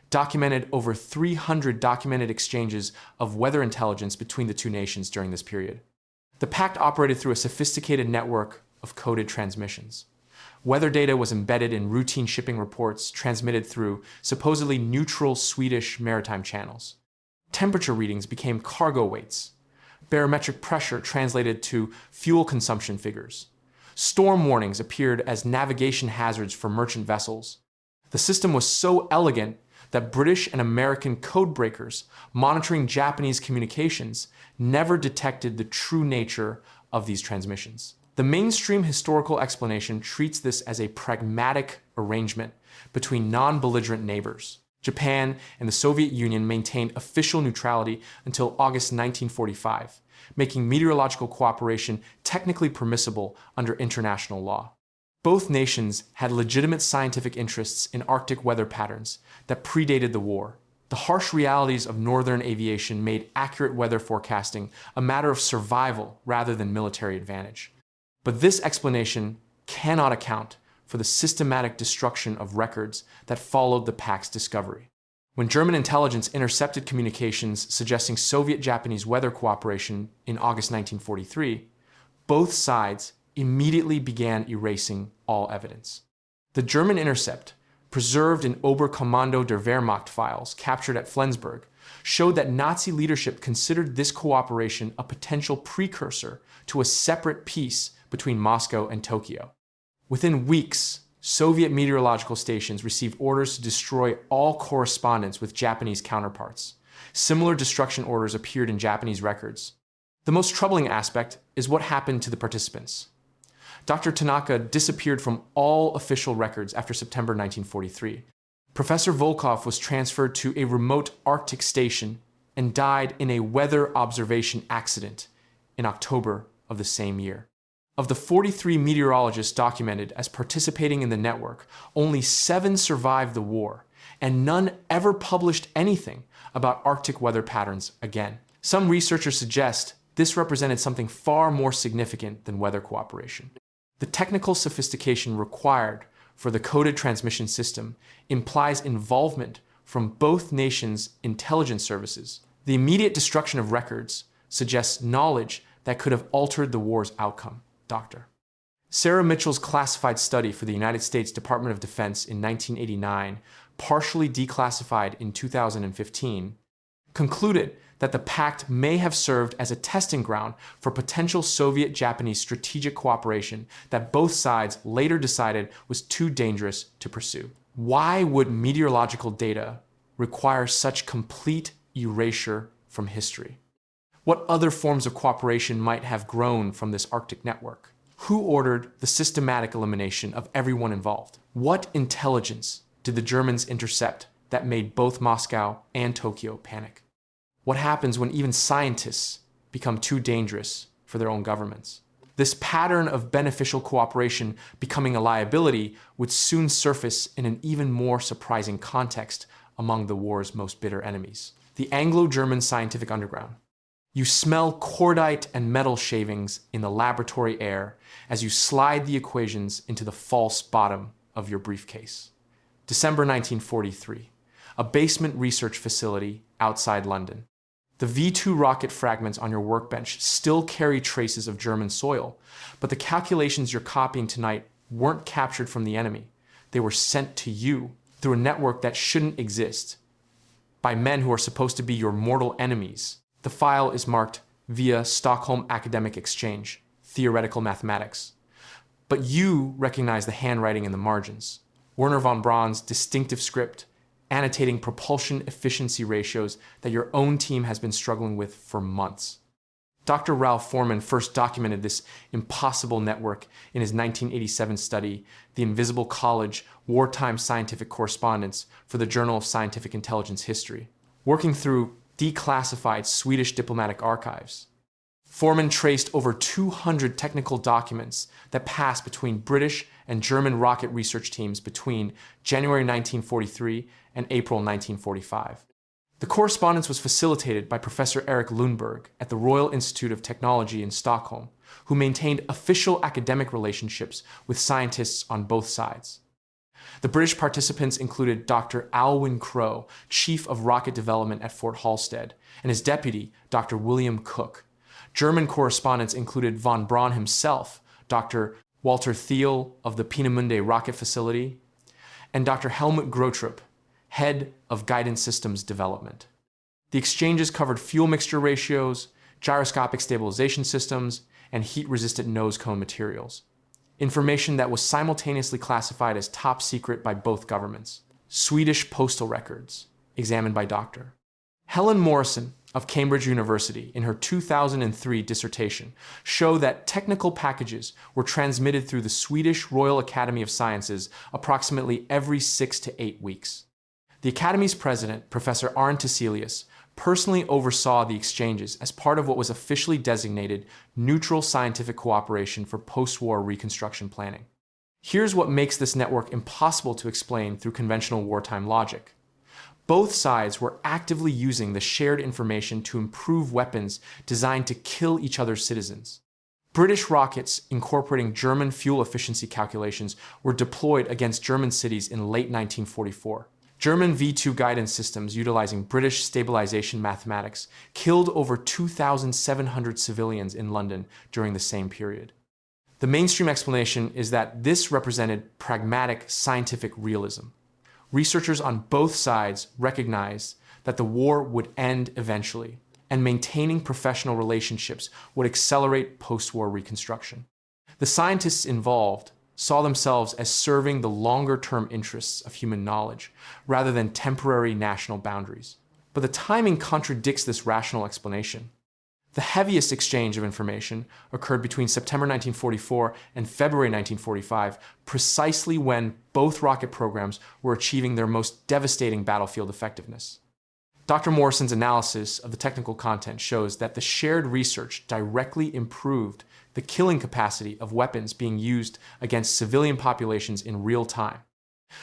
documented over 300 documented exchanges of weather intelligence between the two nations during this period. The pact operated through a sophisticated network of coded transmissions. Weather data was embedded in routine shipping reports transmitted through supposedly neutral Swedish maritime channels. Temperature readings became cargo weights. Barometric pressure translated to fuel consumption figures. Storm warnings appeared as navigation hazards for merchant vessels. The system was so elegant that British and American code breakers monitoring Japanese communications never detected the true nature of these transmissions. The mainstream historical explanation treats this as a pragmatic arrangement between non-belligerent neighbors. Japan and the Soviet Union maintained official neutrality until August 1945, making meteorological cooperation technically permissible under international law. Both nations had legitimate scientific interests in Arctic weather patterns that predated the war. The harsh realities of northern aviation made accurate weather forecasting a matter of survival rather than military advantage. But this explanation cannot account for the systematic destruction of records that followed the pact's discovery. When German intelligence intercepted communications suggesting Soviet-Japanese weather cooperation in August 1943, both sides immediately began erasing all evidence. The German intercept, preserved in Oberkommando der Wehrmacht files captured at Flensburg, showed that Nazi leadership considered this cooperation a potential precursor to a separate peace between Moscow and Tokyo. Within weeks, Soviet meteorological stations received orders to destroy all correspondence with Japanese counterparts. Similar destruction orders appeared in Japanese records. The most troubling aspect is what happened to the participants. Dr. Tanaka disappeared from all official records after September 1943. Professor Volkov was transferred to a remote Arctic station and died in a weather observation accident in October of the same year. Of the 43 meteorologists documented as participating in the network, only 7 survived the war, and none ever published anything about Arctic weather patterns again. Some researchers suggest this represented something far more significant than weather cooperation. The technical sophistication required for the coded transmission system implies involvement from both nations' intelligence services. The immediate destruction of records suggests knowledge that could have altered the war's outcome. Dr. Sarah Mitchell's classified study for the United States Department of Defense in 1989, partially declassified in 2015, concluded that the pact may have served as a testing ground for potential Soviet-Japanese strategic cooperation that both sides later decided was too dangerous to pursue. Why would meteorological data require such complete erasure from history? What other forms of cooperation might have grown from this Arctic network? Who ordered the systematic elimination of everyone involved? What intelligence did the Germans intercept that made both Moscow and Tokyo panic? What happens when even scientists become too dangerous for their own governments? This pattern of beneficial cooperation becoming a liability would soon surface in an even more surprising context among the war's most bitter enemies: the Anglo-German scientific underground. You smell cordite and metal shavings in the laboratory air as you slide the equations into the false bottom of your briefcase. December 1943, a basement research facility outside London. The V2 rocket fragments on your workbench still carry traces of German soil, but the calculations you're copying tonight weren't captured from the enemy. They were sent to you through a network that shouldn't exist, by men who are supposed to be your mortal enemies. The file is marked via Stockholm Academic Exchange, Theoretical Mathematics. But you recognize the handwriting in the margins. Werner von Braun's distinctive script, annotating propulsion efficiency ratios that your own team has been struggling with for months. Dr. Ralph Foreman first documented this impossible network in his 1987 study, The Invisible College: Wartime Scientific Correspondence for the Journal of Scientific Intelligence History. Working through declassified Swedish diplomatic archives, Foreman traced over 200 technical documents that passed between British and German rocket research teams between January 1943 and April 1945. The correspondence was facilitated by Professor Erik Lundberg at the Royal Institute of Technology in Stockholm, who maintained official academic relationships with scientists on both sides. The British participants included Dr. Alwyn Crowe, Chief of Rocket Development at Fort Halstead, and his deputy, Dr. William Cook. German correspondents included von Braun himself, Dr. Walter Thiel of the Peenemünde Rocket Facility, and Dr. Helmut Grotrup, head of Guidance Systems Development. The exchanges covered fuel mixture ratios, gyroscopic stabilization systems, and heat-resistant nose cone materials. Information that was simultaneously classified as top secret by both governments. Swedish postal records, examined by Dr. Helen Morrison of Cambridge University in her 2003 dissertation show that technical packages were transmitted through the Swedish Royal Academy of Sciences approximately every 6 to 8 weeks. The Academy's president, Professor Arne Tiselius, personally oversaw the exchanges as part of what was officially designated neutral scientific cooperation for post-war reconstruction planning. Here's what makes this network impossible to explain through conventional wartime logic. Both sides were actively using the shared information to improve weapons designed to kill each other's citizens. British rockets incorporating German fuel efficiency calculations were deployed against German cities in late 1944. German V2 guidance systems utilizing British stabilization mathematics killed over 2,700 civilians in London during the same period. The mainstream explanation is that this represented pragmatic scientific realism. Researchers on both sides recognized that the war would end eventually, and maintaining professional relationships would accelerate post-war reconstruction. The scientists involved saw themselves as serving the longer-term interests of human knowledge, rather than temporary national boundaries. But the timing contradicts this rational explanation. The heaviest exchange of information occurred between September 1944 and February 1945, precisely when both rocket programs were achieving their most devastating battlefield effectiveness. Dr. Morrison's analysis of the technical content shows that the shared research directly improved the killing capacity of weapons being used against civilian populations in real time.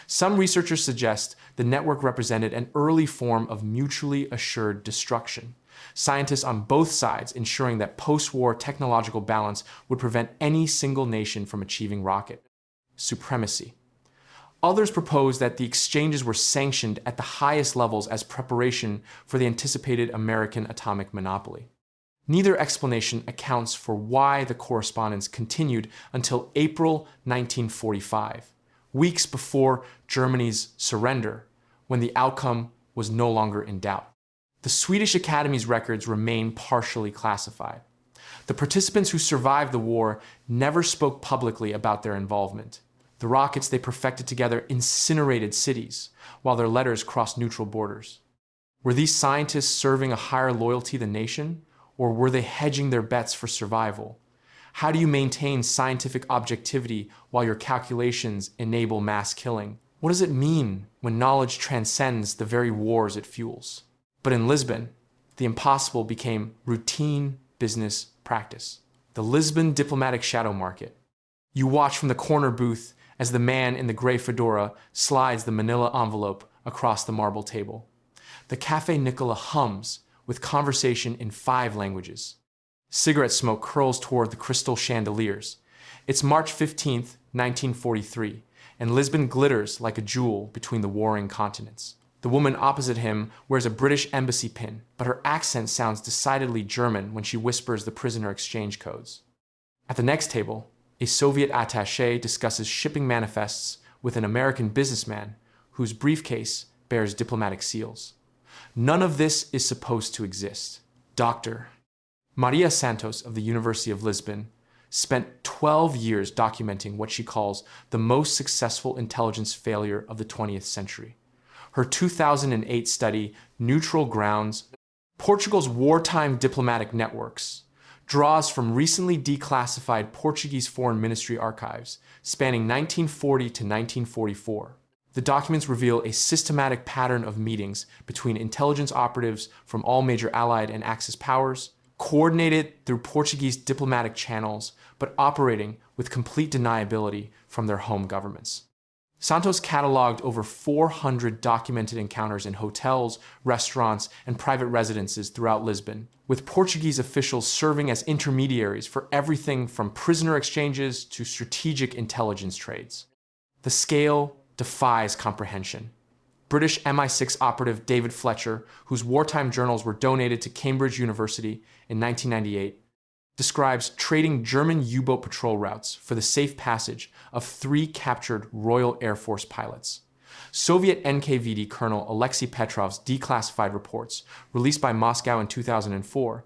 Some researchers suggest the network represented an early form of mutually assured destruction, scientists on both sides ensuring that post-war technological balance would prevent any single nation from achieving rocket supremacy. Others propose that the exchanges were sanctioned at the highest levels as preparation for the anticipated American atomic monopoly. Neither explanation accounts for why the correspondence continued until April 1945, weeks before Germany's surrender, when the outcome was no longer in doubt. The Swedish Academy's records remain partially classified. The participants who survived the war never spoke publicly about their involvement. The rockets they perfected together incinerated cities, while their letters crossed neutral borders. Were these scientists serving a higher loyalty than nation, or were they hedging their bets for survival? How do you maintain scientific objectivity while your calculations enable mass killing? What does it mean when knowledge transcends the very wars it fuels? But in Lisbon, the impossible became routine business practice. The Lisbon diplomatic shadow market. You watch from the corner booth as the man in the gray fedora slides the manila envelope across the marble table. The Café Nicola hums with conversation in 5 languages. Cigarette smoke curls toward the crystal chandeliers. It's March 15th, 1943, and Lisbon glitters like a jewel between the warring continents. The woman opposite him wears a British embassy pin, but her accent sounds decidedly German when she whispers the prisoner exchange codes. At the next table, a Soviet attaché discusses shipping manifests with an American businessman whose briefcase bears diplomatic seals. None of this is supposed to exist. Dr. Maria Santos of the University of Lisbon spent 12 years documenting what she calls the most successful intelligence failure of the 20th century. Her 2008 study, Neutral Grounds, Portugal's Wartime Diplomatic Networks, draws from recently declassified Portuguese Foreign Ministry archives spanning 1940 to 1944. The documents reveal a systematic pattern of meetings between intelligence operatives from all major Allied and Axis powers, coordinated through Portuguese diplomatic channels, but operating with complete deniability from their home governments. Santos cataloged over 400 documented encounters in hotels, restaurants, and private residences throughout Lisbon, with Portuguese officials serving as intermediaries for everything from prisoner exchanges to strategic intelligence trades. The scale defies comprehension. British MI6 operative David Fletcher, whose wartime journals were donated to Cambridge University in 1998, describes trading German U-boat patrol routes for the safe passage of 3 captured Royal Air Force pilots. Soviet NKVD Colonel Alexei Petrov's declassified reports, released by Moscow in 2004,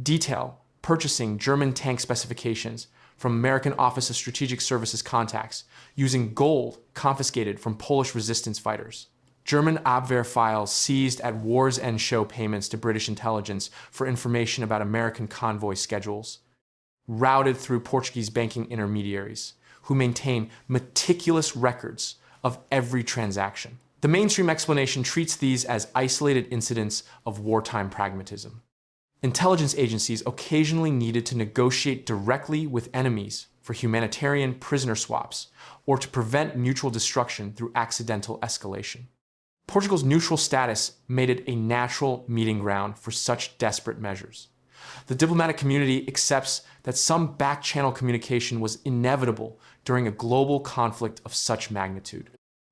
detail purchasing German tank specifications from American Office of Strategic Services contacts using gold confiscated from Polish resistance fighters. German Abwehr files seized at war's end show payments to British intelligence for information about American convoy schedules, routed through Portuguese banking intermediaries, who maintain meticulous records of every transaction. The mainstream explanation treats these as isolated incidents of wartime pragmatism. Intelligence agencies occasionally needed to negotiate directly with enemies for humanitarian prisoner swaps or to prevent mutual destruction through accidental escalation. Portugal's neutral status made it a natural meeting ground for such desperate measures. The diplomatic community accepts that some back-channel communication was inevitable during a global conflict of such magnitude.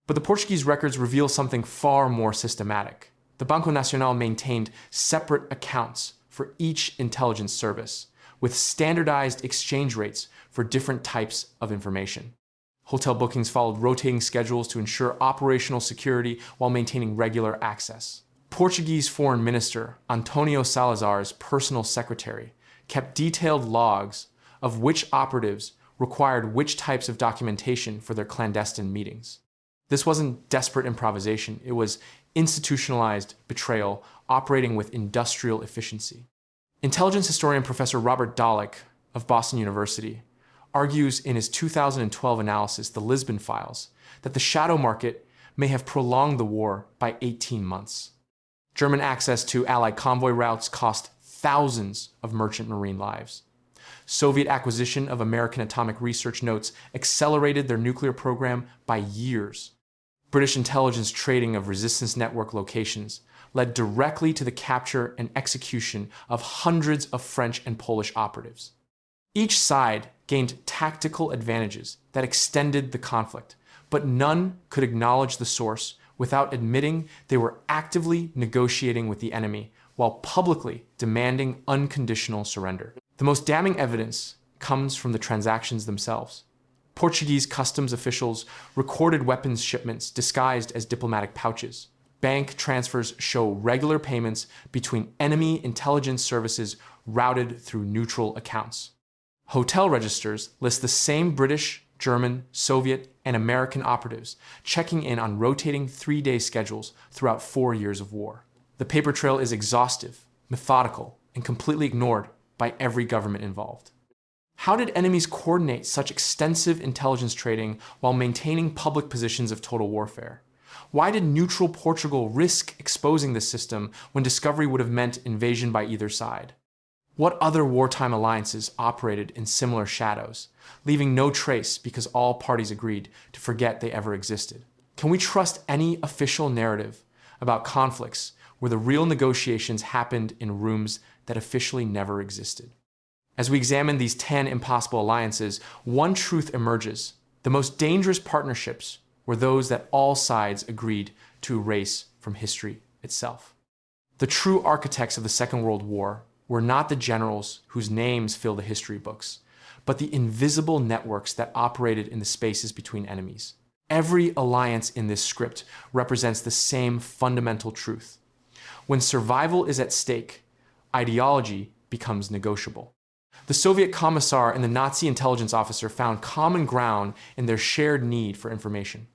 But the Portuguese records reveal something far more systematic. The Banco Nacional maintained separate accounts for each intelligence service, with standardized exchange rates for different types of information. Hotel bookings followed rotating schedules to ensure operational security while maintaining regular access. Portuguese Foreign Minister Antonio Salazar's personal secretary kept detailed logs of which operatives required which types of documentation for their clandestine meetings. This wasn't desperate improvisation, it was institutionalized betrayal operating with industrial efficiency. Intelligence historian Professor Robert Dallek of Boston University argues in his 2012 analysis, The Lisbon Files, that the shadow market may have prolonged the war by 18 months. German access to Allied convoy routes cost thousands of merchant marine lives. Soviet acquisition of American atomic research notes accelerated their nuclear program by years. British intelligence trading of resistance network locations led directly to the capture and execution of hundreds of French and Polish operatives. Each side gained tactical advantages that extended the conflict, but none could acknowledge the source without admitting they were actively negotiating with the enemy while publicly demanding unconditional surrender. The most damning evidence comes from the transactions themselves. Portuguese customs officials recorded weapons shipments disguised as diplomatic pouches. Bank transfers show regular payments between enemy intelligence services routed through neutral accounts. Hotel registers list the same British, German, Soviet, and American operatives checking in on rotating 3-day schedules throughout 4 years of war. The paper trail is exhaustive, methodical, and completely ignored by every government involved. How did enemies coordinate such extensive intelligence trading while maintaining public positions of total warfare? Why did neutral Portugal risk exposing this system when discovery would have meant invasion by either side? What other wartime alliances operated in similar shadows, leaving no trace because all parties agreed to forget they ever existed? Can we trust any official narrative about conflicts where the real negotiations happened in rooms that officially never existed? As we examine these 10 impossible alliances, one truth emerges. The most dangerous partnerships were those that all sides agreed to erase from history itself. The true architects of the Second World War were not the generals whose names fill the history books, but the invisible networks that operated in the spaces between enemies. Every alliance in this script represents the same fundamental truth. When survival is at stake, ideology becomes negotiable. The Soviet commissar and the Nazi intelligence officer found common ground in their shared need for information.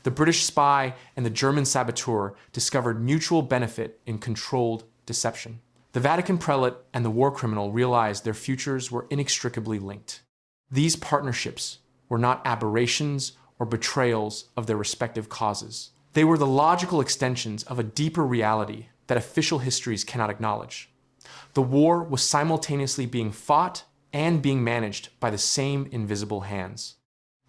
The British spy and the German saboteur discovered mutual benefit in controlled deception. The Vatican prelate and the war criminal realized their futures were inextricably linked. These partnerships were not aberrations or betrayals of their respective causes. They were the logical extensions of a deeper reality that official histories cannot acknowledge. The war was simultaneously being fought and being managed by the same invisible hands.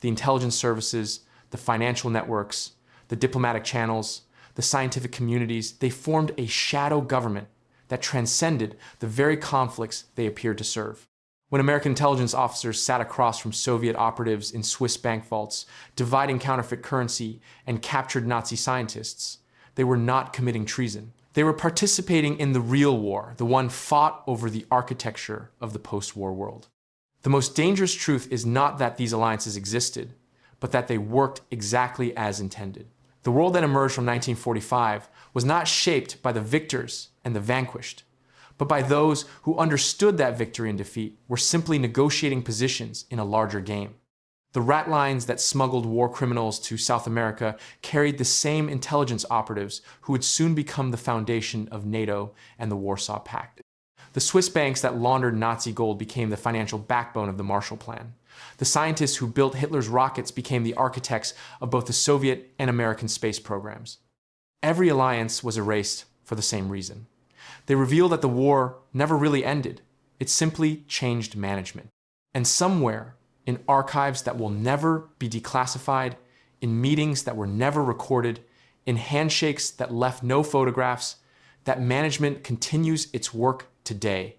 The intelligence services, the financial networks, the diplomatic channels, the scientific communities, they formed a shadow government that transcended the very conflicts they appeared to serve. When American intelligence officers sat across from Soviet operatives in Swiss bank vaults, dividing counterfeit currency and captured Nazi scientists, they were not committing treason. They were participating in the real war, the one fought over the architecture of the post-war world. The most dangerous truth is not that these alliances existed, but that they worked exactly as intended. The world that emerged from 1945 was not shaped by the victors and the vanquished, but by those who understood that victory and defeat were simply negotiating positions in a larger game. The rat lines that smuggled war criminals to South America carried the same intelligence operatives who would soon become the foundation of NATO and the Warsaw Pact. The Swiss banks that laundered Nazi gold became the financial backbone of the Marshall Plan. The scientists who built Hitler's rockets became the architects of both the Soviet and American space programs. every alliance was erased for the same reason. They reveal that the war never really ended. It simply changed management. And somewhere, in archives that will never be declassified, in meetings that were never recorded, in handshakes that left no photographs, that management continues its work today,